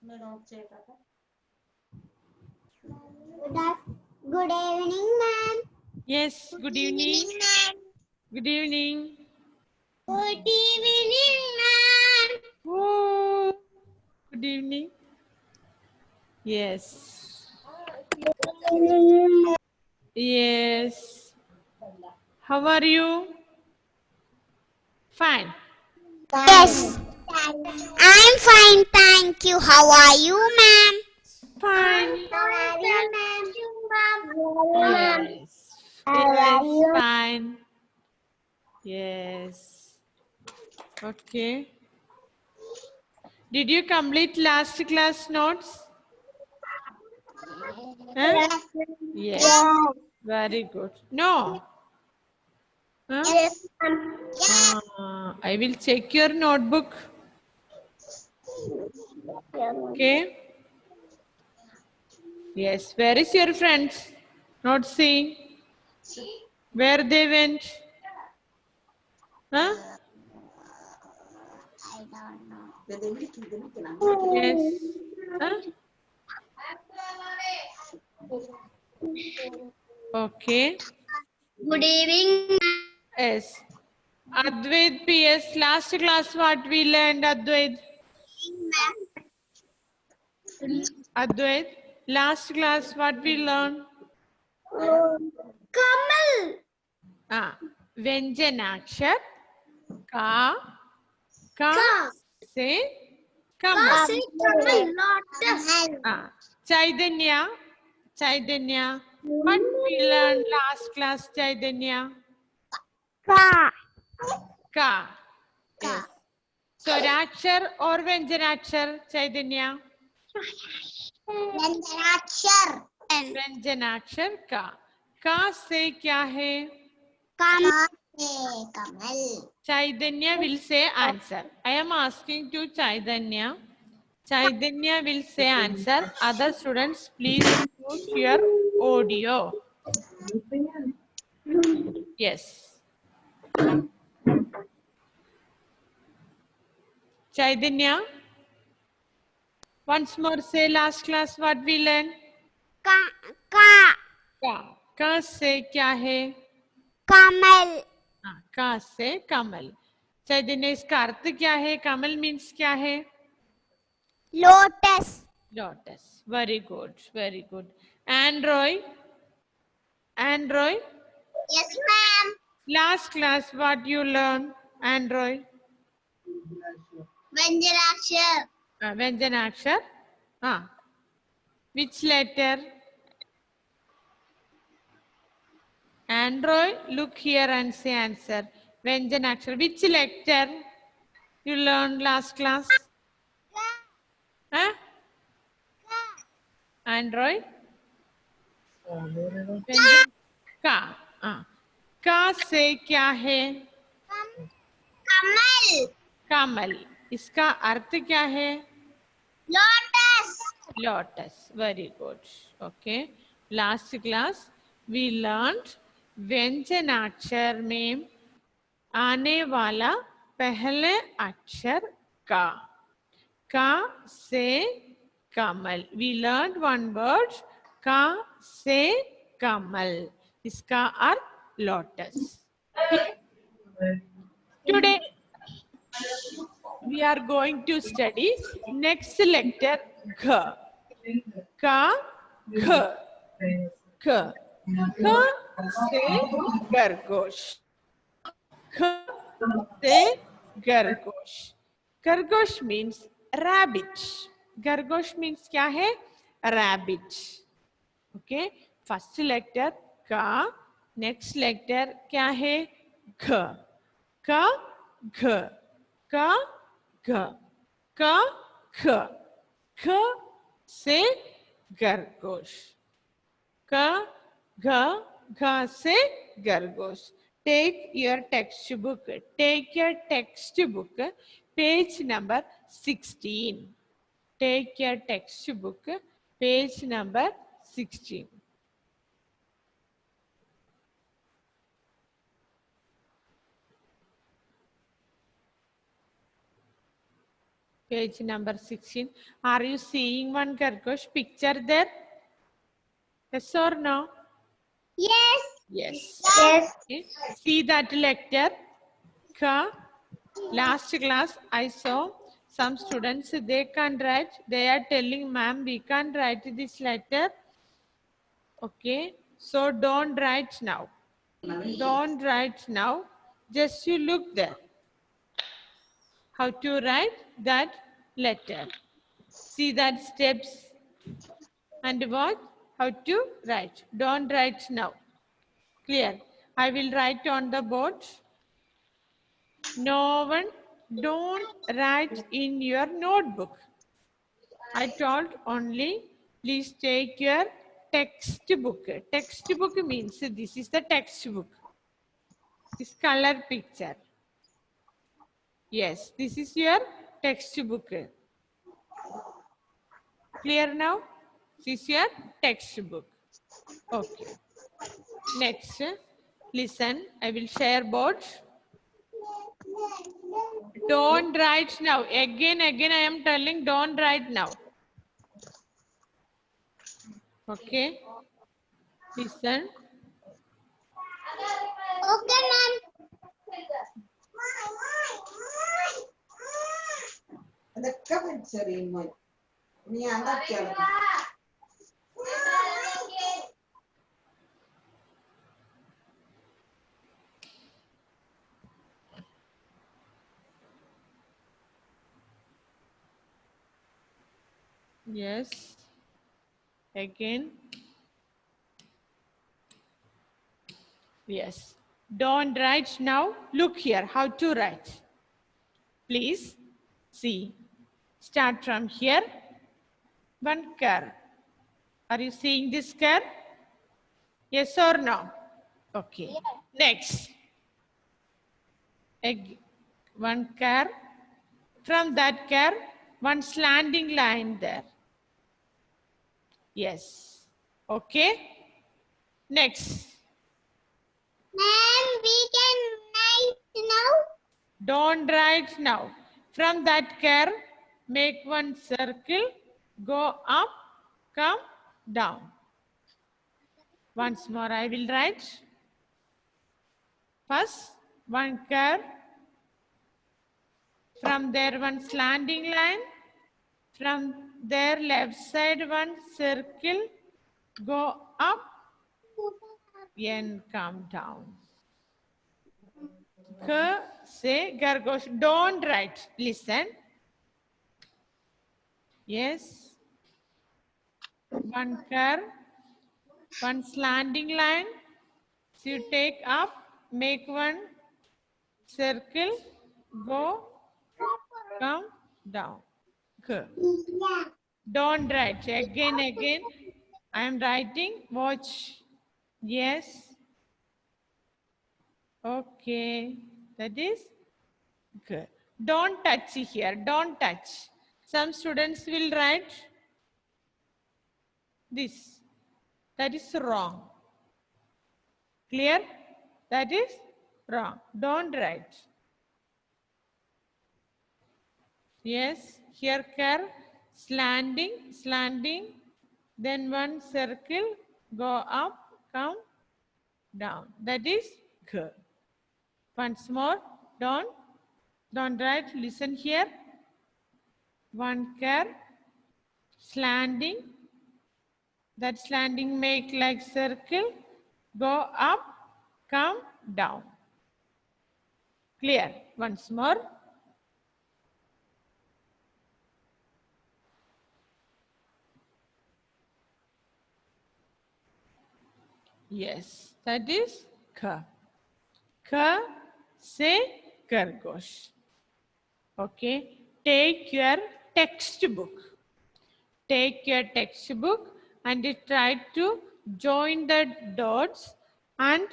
Good evening, ma'am. Yes, good evening. Good evening. Good evening, ma'am. Oh, good evening. Yes. Yes. How are you? Fine. Yes. I'm fine, thank you. How are you, ma'am? Fine. How are you, ma'am? Yes. Yes, fine. Yes. Okay. Did you complete last class notes? Huh? Yes. Very good. No. Huh? Yes, ma'am. Yes. I will check your notebook. Okay. Yes. Where is your friends? Not seeing. Where they went? Huh? I don't know. Yes. Huh? Okay. Good evening, Yes. Advait PS. Last class what we learned, Advait? Advait. Last class what we learned? ma'am. Kamal. Vyanjanakshar. Ka. Ka. Ka. Se. Ka Kamal. say Kamal, lotus. Chaitanya. Chaitanya. What we learned last class, Chaitanya? Ka. Ka. Yes. So Rakshar or Vyanjanakshar, Chaitanya? Vyanjanakshar. Vyanjanakshar ka. Ka से क्या है? Kamal. Kamal. Chaitanya will say answer. I am asking to Chaitanya. Chaitanya will say answer. Other students, please mute your audio. Yes. Chaitanya, once more say last class what we learned. Ka. Ka. का का से क्या है? Kamal. का से कमल. चैतन्य इसका अर्थ क्या है? कमल मीन्स क्या है? Lotus. Lotus. Very good, very good. Android. Android. Yes, ma'am. Last class what you learn? Android. Vyanjanakshar. व्यंजनाक्षर. हाँ. Which letter? Android, look here and say answer. Vyanjanakshar. Which letter you learned last class? Huh? Android. व्यंजन का. का से क्या है? Kamal. कमल. इसका अर्थ क्या है? Lotus. Lotus. Very good. Okay. Last class we learned व्यंजनाक्षर में आने वाला पहले अक्षर का से कमल. We learned one word का से कमल. इसका अर्थ lotus. Today we are going to study next lecture gha. Ka gha. Gha. Gha से खरगोश. Gha से खरगोश. खरगोश means rabbit. खरगोश means क्या है? Rabbit. Okay. First letter का. Next letter क्या है? घ. का घ. का घ. का घ. ख से खरगोश. का घ. घ से खरगोश. Take your textbook. Take your textbook. Page number 16. Take your textbook. Page number 16. Page number 16. Are you seeing one Karkosh picture there? Yes or no? Yes. Yes. Yes. Okay. See that letter? Ka. Last class I saw some students, they can't write. They are telling, ma'am, we can't write this letter. Okay. So don't write now. Don't write now. Just you look there. How to write that letter. See that steps and what? How to write. Don't write now. Clear. I will write on the board. No one, don't write in your notebook. I told only, please take your textbook. Textbook means this is the textbook. This color picture. Yes, this is your textbook. Clear now? This is your textbook. Okay. Next, listen, I will share board. Don't write now. Again, I am telling, don't write now. Okay. Listen. Okay, ma'am. അതൊക്കെ പഠിച്ചറിയുമോ നീ അതൊക്കെയാണ് Yes. Again. Yes. Don't write now. Look here how to write. Please see. Start from here. One curve. Are you seeing this curve? Yes or no? Okay. Next. One curve. From that curve, one slanting line there. Yes. Okay. Next. Ma'am, we can write now. Don't write now. From that curve, make one circle, go up, come down. Once more, I will write. First, one curve. From there, one slanting line. From there, left side, one circle, go up and come down. Say Gargosh. Don't write. Listen. Yes. One curve, one slanting line. So you take up, make one circle, go, come down. Good. Don't write. Again. I am writing. Watch. Yes. Okay. That is good. Don't touch here. Don't touch. Some students will write this. That is wrong. Clear? That is wrong. Don't write. Yes, here curve, slanting, then one circle, go up, come down. That is curve. Once more, don't write, listen here. One curve, slanting, that slanting make like circle, go up, come down. Clear? Once more. Yes, that is ka. Ka, say Kargosh. Okay, take your textbook. Take your textbook and try to join the dots and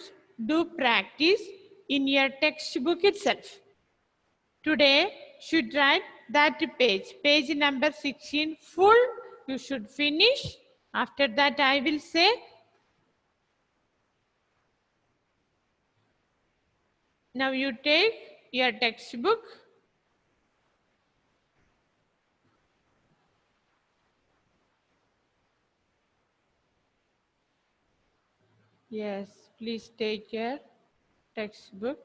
do practice in your textbook itself. Today, should write that page. Page number 16 full. You should finish. After that, I will say. Now you take your textbook. Yes, please take your textbook.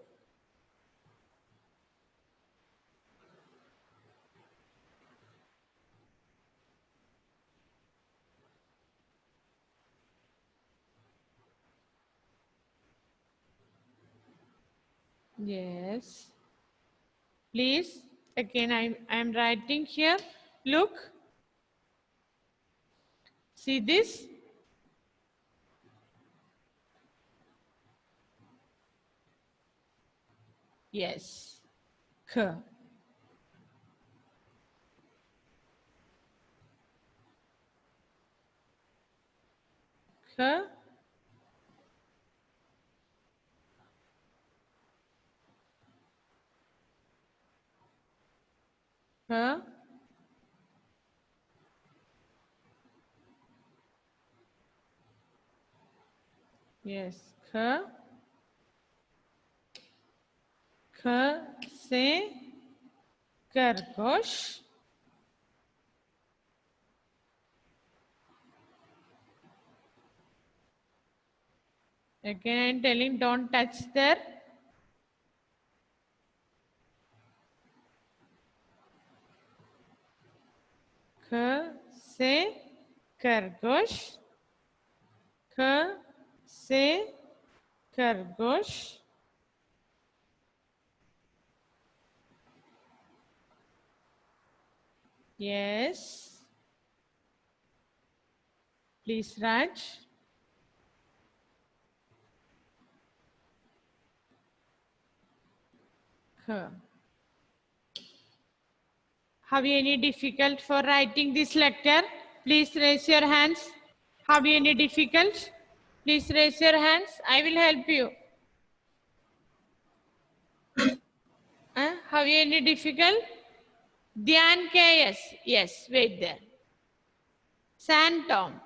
Yes. Please, again, I'm writing here. Look. See this? Yes. K. K. K. Yes. K. K से खरगोश. Again, I'm telling don't touch there. K से खरगोश. K से खरगोश. Yes. Please, Raj. K. Have you any difficult for writing this letter? Please raise your hands. Have you any difficult? Please raise your hands. I will help you. Have you any difficult? Dhyan KS. Yes, wait there. San Tom.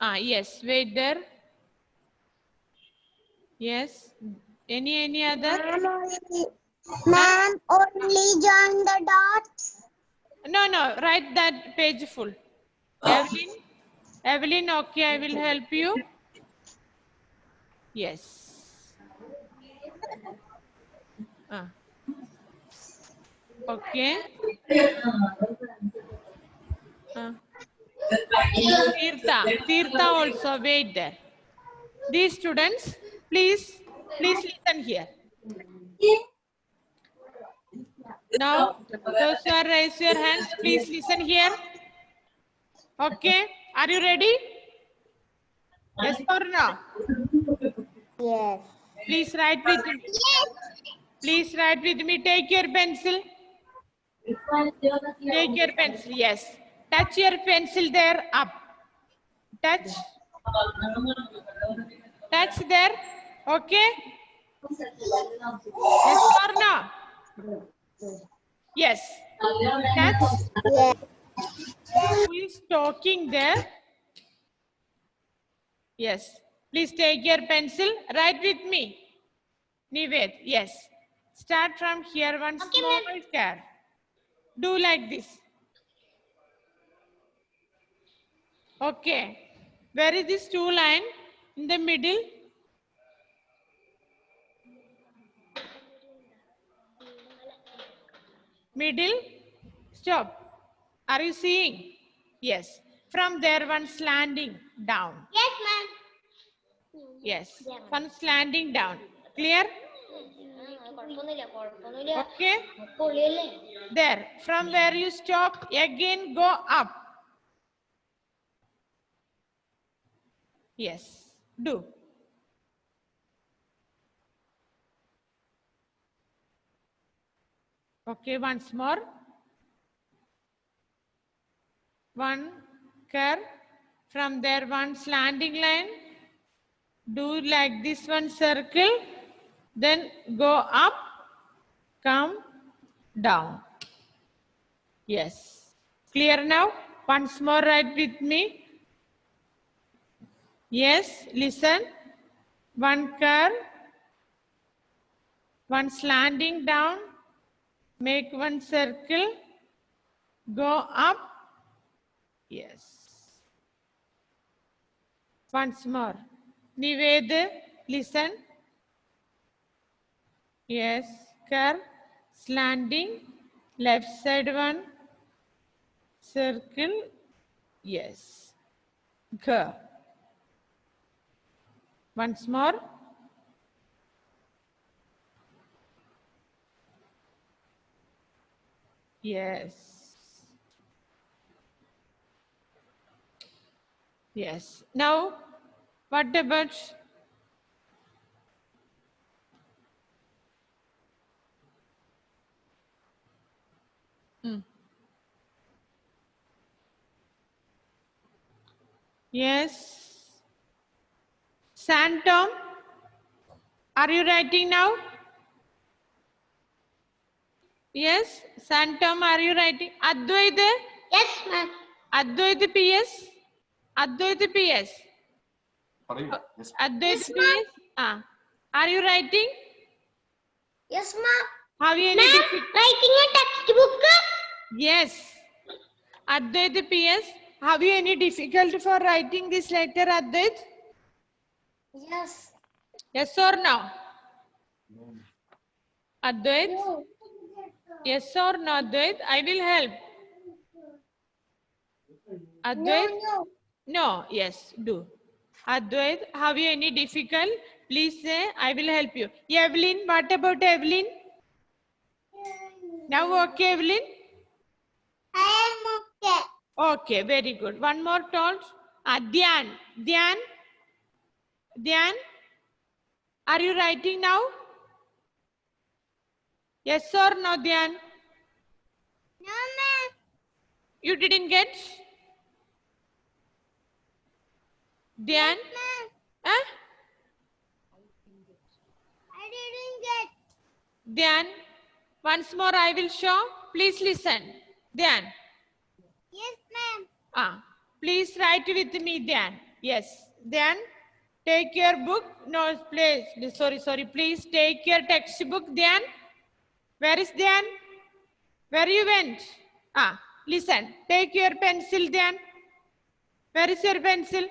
Yes, wait there. Yes. Any other? Ma'am, only join the dots. No, write that page full. Evelyn, okay, I will help you. Yes. Okay. Tirtha also, wait there. These students, please listen here. Now, those who are raise your hands, please listen here. Okay, are you ready? Yes or no? Yes. Please write with me. Please write with me. Take your pencil. Take your pencil. Yes. Touch your pencil there up. Touch. Touch there. Okay. Yes or no? Yes. Touch. Yes. Who is talking there? Yes. Please take your pencil. Write with me. Nived. Yes. Start from here. One small care. Do like this. Okay. Where is this two line? In the middle? Middle? Stop. Are you seeing? Yes. From there, one slanting down. Yes, ma'am. Yes. One slanting down. Clear? Okay. There. From where you stop, again go up. Yes. Do. Okay, once more. One curve. From there, one slanting line. Do like this one circle. Then go up. Come down. Yes. Clear now? Once more write with me. Yes, listen. One curve. One slanting down. Make one circle. Go up. Yes. Once more. Nived, listen. Yes. Curve, slanting, left side one, circle. Yes. Curve. Once more. Yes. Yes. Now, what about yes? Santom, are you writing now? Yes. Santom, are you writing? Advait, Yes, ma'am. Advait PS, Advait PS, Advait Yes, ma'am. PS. Ah, are you writing? Yes, ma'am. Have you any Ma'am, difficulty? writing a textbook? Yes. Advait PS, have you any difficulty for writing this letter, Advait? Yes. Yes or no? Advait? No. Yes or no, Advait? I will help. No, Advait? no. No, yes, do. Advait, have you any difficult? Please say, I will help you. Evelyn, what about Evelyn? Now okay, Evelyn? I am okay. Okay, very good. One more told. Dhyan. Dhyan? Dhyan? Are you writing now? Yes or no, Dhyan? No, ma'am. You didn't get? Dhyan? Yes, ma'am. Huh? I didn't get. Dhyan? Once more I will show. Please listen. Dhyan. Yes, ma'am. Please write with me, Dhyan. Yes. Dhyan, take your book. No, please. Sorry. Please take your textbook, Dhyan. Where is Dhyan? Where you went? Listen. Take your pencil, Dhyan. Where is your pencil?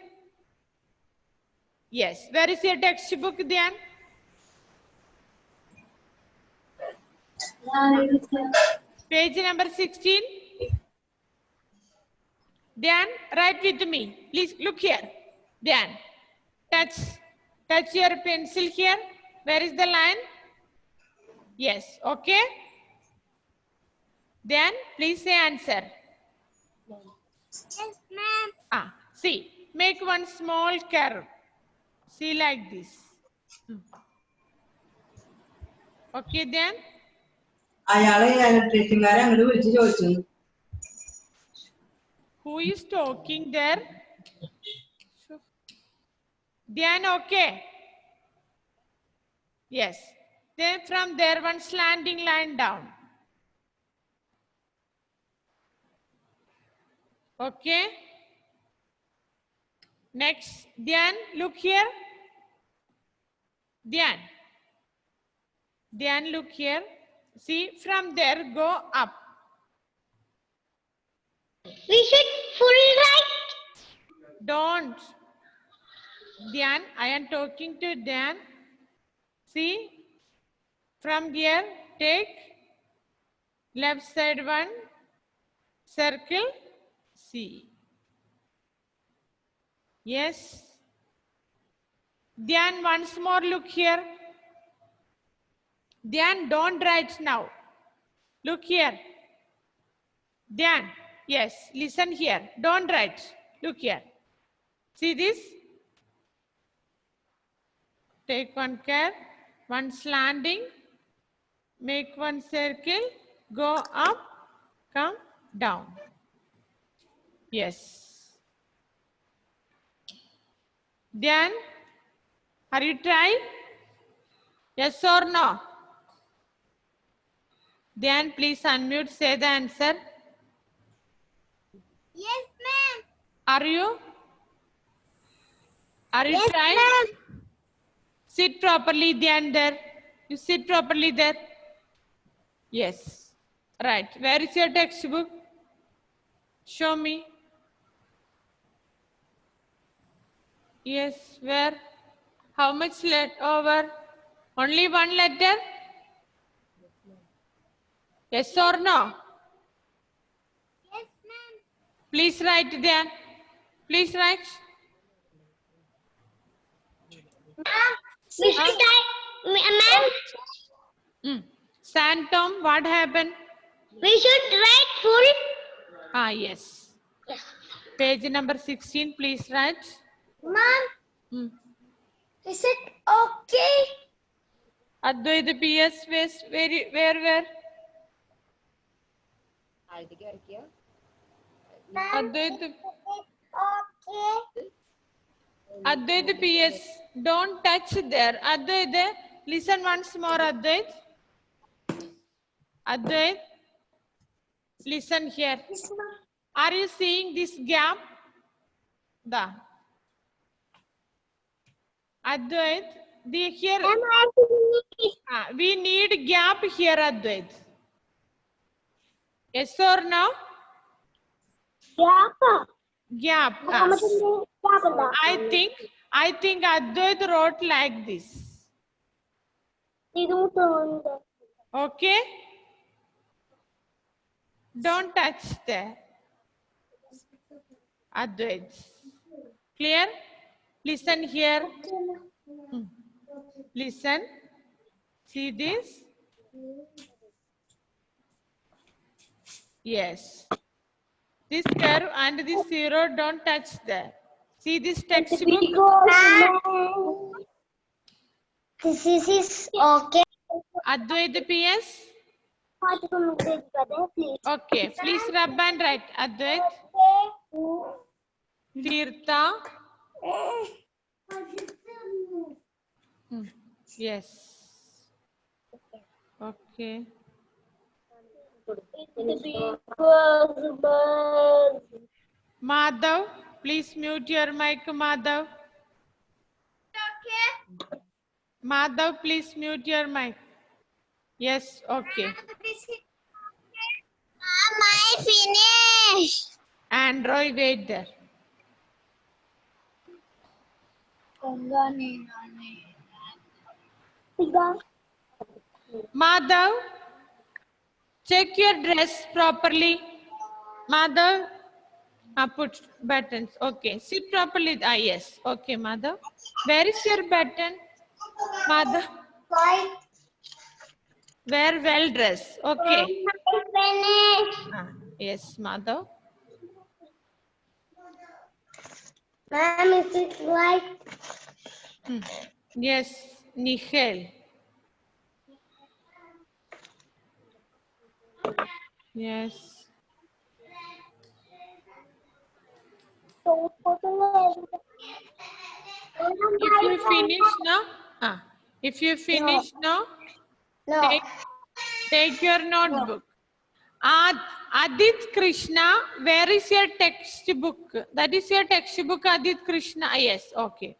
Yes. Where is your textbook, Dhyan? Page number 16. Dhyan, write with me. Please look here. Dhyan, touch your pencil here. Where is the line? Yes, okay. Then please say answer. Yes, ma'am. See, make one small curve. See like this. Okay, then. അയാളെ ഇലക്ട്രീഷ്യൻകാരെ അങ്ങോട്ട് വിളിച്ച് ചോദിച്ചു. Who is talking there? Dhyan, okay. Yes. Then from there, one slanting line down. Okay. Next, Dhyan, look here. Dhyan, look here. See, from there, go up. We should full right. Don't. Dhyan, I am talking to Dhyan. See, from here, take left side one, circle, C. Yes. Dhyan, once more look here. Dhyan, don't write now. Look here. Dhyan, yes, listen here. Don't write. Look here. See this? Take one curve, one slanting, make one circle, go up, come down. Yes. Dhyan, are you trying? Yes or no? Dhyan, please unmute, say the answer. Yes, ma'am. Are you? Are you Yes, trying? ma'am. Sit properly, Dhyan, there. You sit properly there. Yes. Right. Where is your textbook? Show me. Yes, where? How much left over? Only one letter? Yes or no? Yes, ma'am. Please write there. Please write. We should write, ma'am. Santom, what happened? We should write full. Ah, yes. Page number 16, please write. Ma'am, Hmm. is it okay? Advaita PS, where? Advaita, Okay. Advaita PS, don't touch there. Advaita, listen once more, Advait. Advait, listen here. Yes, ma'am. Are you seeing this gap? The Advait, here Am I finished? we need gap here, Advait. Yes or no? Yeah. Gap. I think Advait wrote like this. Okay? Don't touch there. Advait. Clear? Listen here. Listen. See this? Yes. This curve and this zero don't touch there. See this textbook? This is okay. Advaita PS? Okay. Please rub and write. Advait. Tirtha. Yes. Okay. Madhav, please mute your mic, Madhav. Okay. Madhav, please mute your mic. Yes, okay. Am I finished? Android, wait there. Madhav, check your dress properly. Madhav, put buttons. Okay, sit properly. Ah, yes. Okay, Madhav. Where is your button? Madhav, Right. wear well dress. Okay. I finished. Yes, Madhav. Ma'am, is it right? Yes, Nihal. Yes. If you finish now, if you finish now, No. take your notebook. Adit Krishna, where is your textbook? That is your textbook, Adit Krishna. Yes, okay.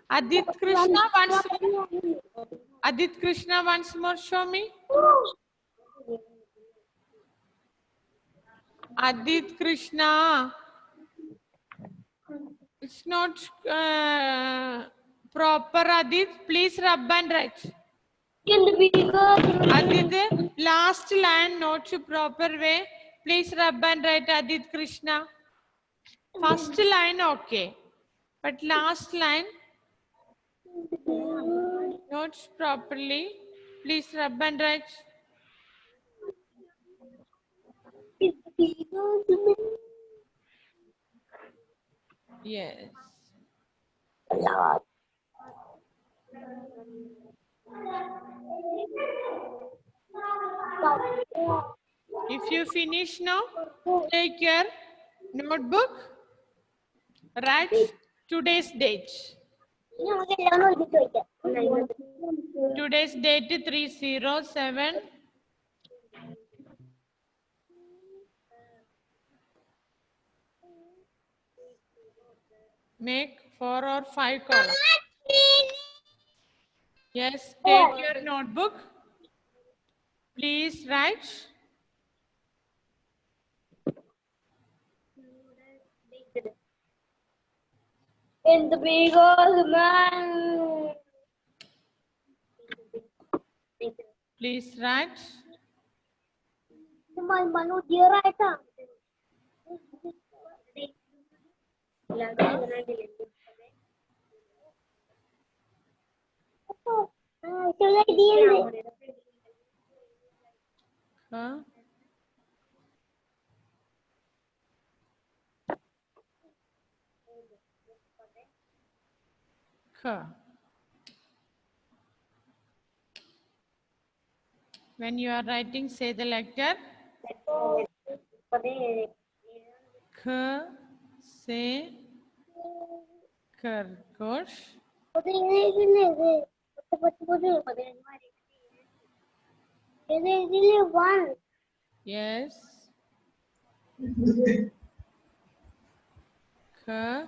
Adit Krishna once more. Adit Krishna once more, show me. Adit Krishna. It's not proper, Adit. Please rub and write. Adit, last line not proper way. Please rub and write, Adit Krishna. First line okay, but last line not properly. Please rub and write. Yes. If you finish now, take your notebook, write today's date. Today's date 307. Make 4 or 5 columns. Yes, take your notebook. Please write. In the big old man. Please write. Manu dear ആയിട്ടാ Huh? Huh. When you are writing, say the letter. K, se, kargosh. One. Yes. K,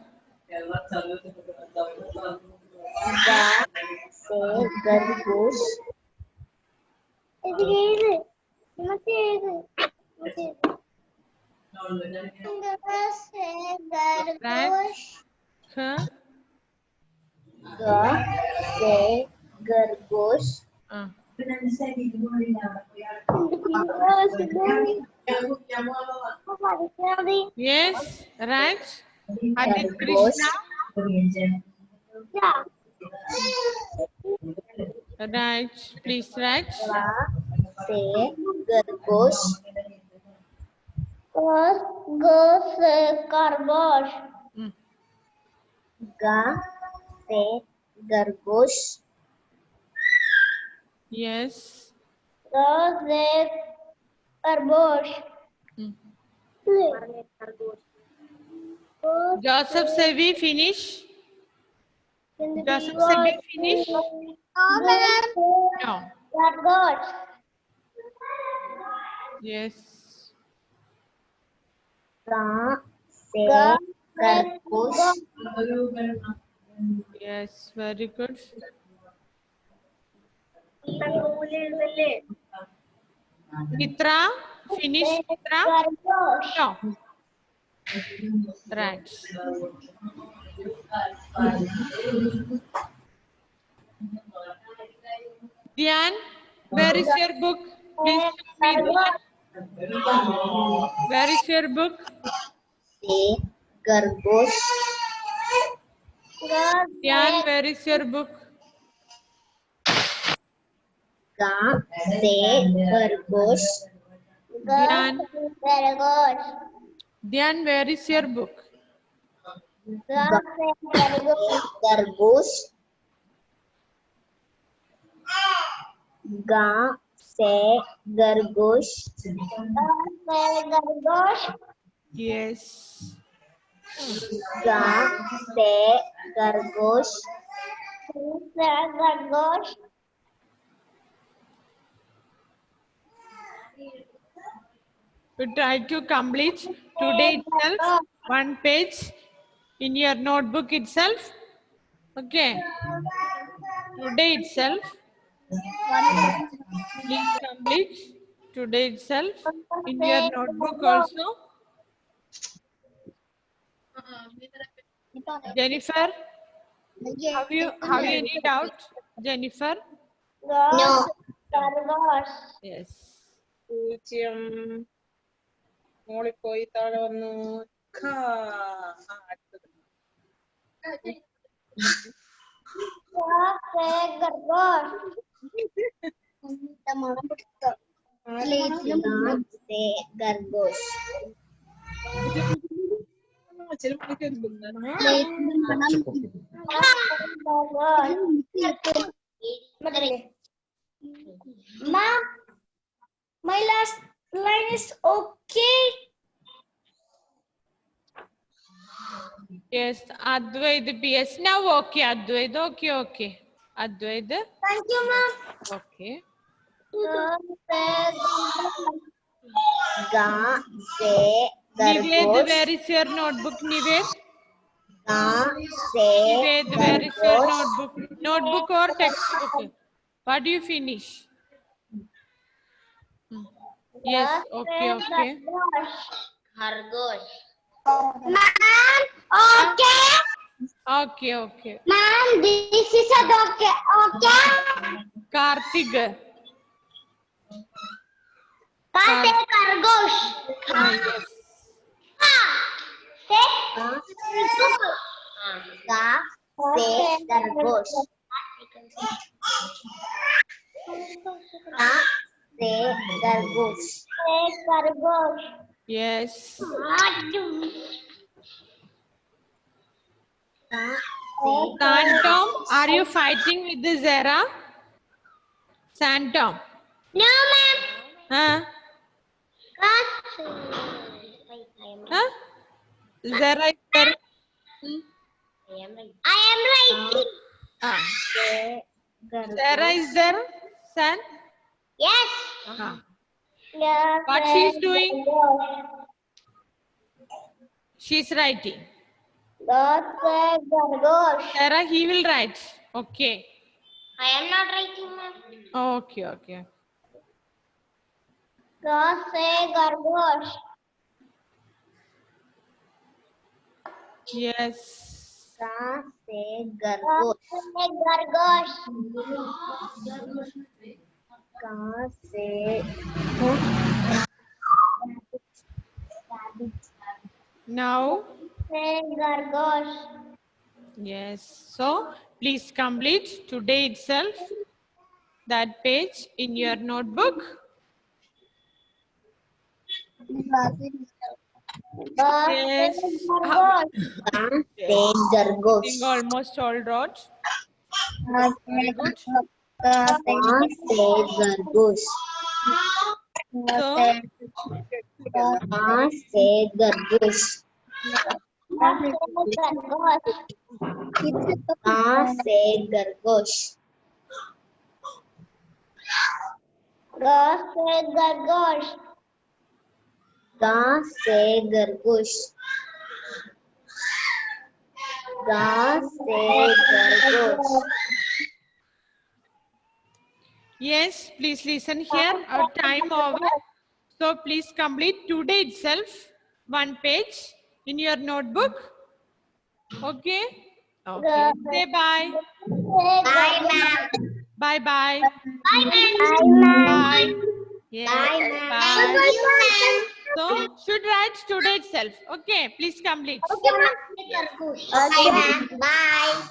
Gargosh. write. K, Gargosh. Yes, right. Adit Krishna. Right. Please write. Gargosh. Gargosh. Mm. Gargosh. Yes. Gargosh. Mm. Joseph Sevi finish. Joseph Sevi finish. No. Gargosh. Yes. Gargosh. Yes. Very good. Mitra finish. Mitra. No. Right. Diane, where is your book? Please show me the book. Where is your book? Gargosh. Diane, where is your book? Gargosh. Diane, Gargosh. Diane, where is your book? Gargosh. Gargosh. Gargosh. Yes. Gargosh. Gargosh. You try to complete today itself one page in your notebook itself. Okay. Today itself. Please complete today itself in your notebook also. Jennifer, have you any doubt? Jennifer? No. Gargosh. Yes. പൂജ്യം മോളിൽ പോയി താഴെ വന്നു അടുത്തത് Gargosh. ചില മണിക്ക് Ma'am, my last line is okay. Yes, Advaid PS. Now okay, Advaid. Okay. Advaid. Thank you, ma'am. Okay. Nived, where is your notebook, Nived? Nived, where is your notebook? Notebook or textbook? What do you finish? Yes, okay. Gargosh. Ma'am, okay. Okay, okay. Ma'am, this is a dog. Okay. Karthik. Ka say Kargosh. Yes. Say Ka say Kargosh. Ka say Kargosh. Say Kargosh. Yes. Santom, are you fighting with the Zara? Santom. No, ma'am. Huh? Huh? Zara is there. I am writing. Ah. Zara is there. San. Yes. Ah. Yes. What she's doing? She's writing. Gargosh. Zara, he will write. Okay. I am not writing, ma'am. Okay, okay. Gargosh. Yes. Gargosh. Now, Gargosh. yes. So, please complete today itself that page in your notebook. Yes. I think almost all wrote. Very good. Gargosh. So, Gargosh. Gargosh. Gargosh. Gargosh. Gargosh. yes, please listen here. Our time over. So, please complete today itself one page in your notebook. Okay? Okay. Say bye. Bye, ma'am. Bye bye. Bye, ma'am. Bye. Yes. Bye, ma'am. Bye. Thank you, ma'am. So, should write today itself. Okay, please complete. Okay, ma'am. Okay, ma'am. Bye.